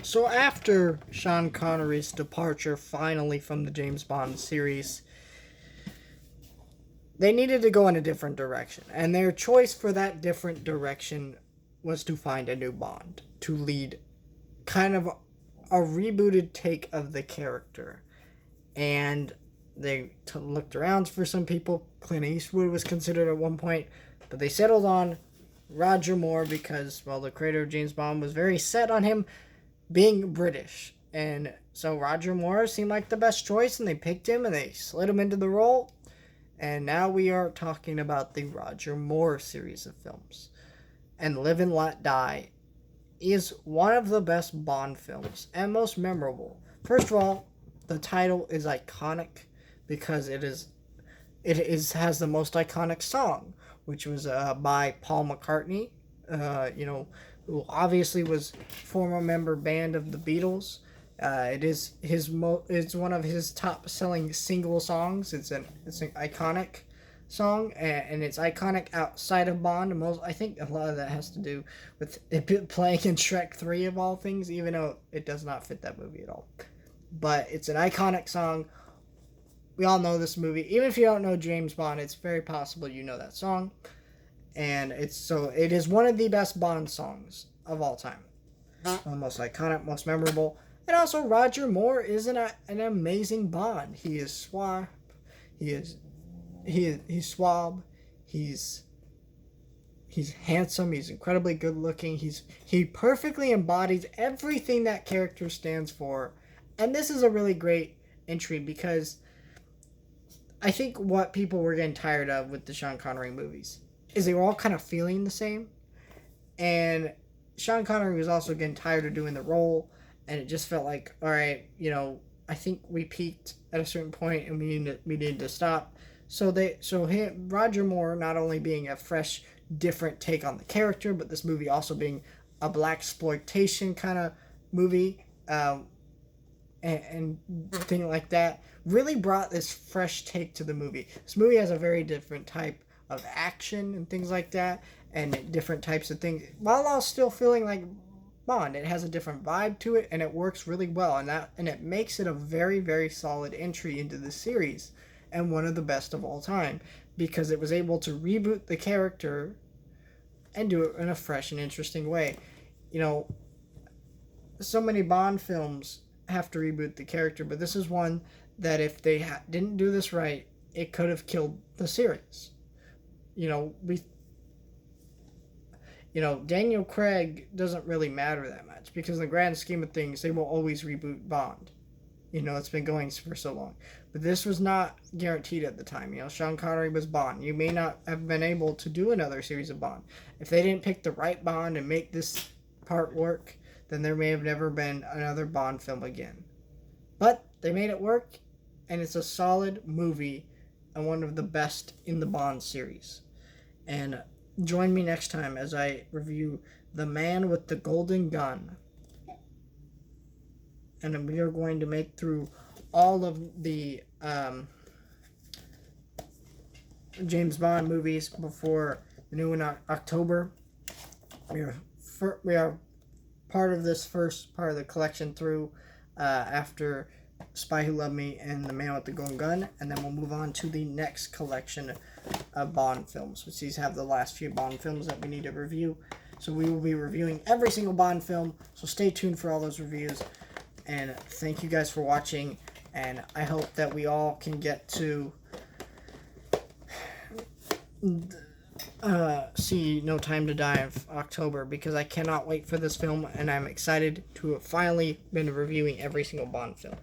So after Sean Connery's departure finally from the James Bond series, they needed to go in a different direction. And their choice for that different direction was to find a new Bond to lead kind of a rebooted take of the character. And they looked around for some people. Clint Eastwood was considered at one point, but they settled on Roger Moore because, well, the creator of James Bond was very set on him being British. And so Roger Moore seemed like the best choice, and they picked him and they slid him into the role. And now we are talking about the Roger Moore series of films. And Live and Let Die is one of the best Bond films and most memorable. First of all, the title is iconic because it has the most iconic song, which was by Paul McCartney, who obviously was former member band of the Beatles. It's one of his top selling single songs. It's an iconic song, and it's iconic outside of Bond. I think a lot of that has to do with it playing in Shrek 3 of all things, even though it does not fit that movie at all. But it's an iconic song. We all know this movie. Even if you don't know James Bond, it's very possible you know that song. And it is one of the best Bond songs of all time. The most iconic, most memorable. And also Roger Moore is an amazing Bond. He is suave. He's suave. He's handsome. He's incredibly good looking. He perfectly embodies everything that character stands for. And this is a really great entry because I think what people were getting tired of with the Sean Connery movies is they were all kind of feeling the same. And Sean Connery was also getting tired of doing the role, and it just felt like, all right, I think we peaked at a certain point and we needed to stop. So Roger Moore not only being a fresh, different take on the character, but this movie also being a blaxploitation kind of movie, and thing like that, really brought this fresh take to the movie. This movie has a very different type of action and things like that, and different types of things, while all still feeling like Bond. It has a different vibe to it, and it works really well, and it makes it a very, very solid entry into the series, and one of the best of all time, because it was able to reboot the character and do it in a fresh and interesting way. So many Bond films have to reboot the character, but this is one that if they didn't do this right, it could have killed the series. Daniel Craig doesn't really matter that much because in the grand scheme of things, they will always reboot Bond. It's been going for so long. But this was not guaranteed at the time. Sean Connery was Bond. You may not have been able to do another series of Bond. If they didn't pick the right Bond and make this part work, then there may have never been another Bond film again. But they made it work, and it's a solid movie and one of the best in the Bond series. And join me next time as I review The Man with the Golden Gun. And we are going to make through all of the James Bond movies before the new one October. We are part of this first part of the collection through after Spy Who Loved Me and The Man with the Golden Gun, and then we'll move on to the next collection of Bond films, which these have the last few Bond films that we need to review. So we will be reviewing every single Bond film, so stay tuned for all those reviews. And thank you guys for watching, and I hope that we all can get to see No Time to Die in October, because I cannot wait for this film, and I'm excited to have finally been reviewing every single Bond film.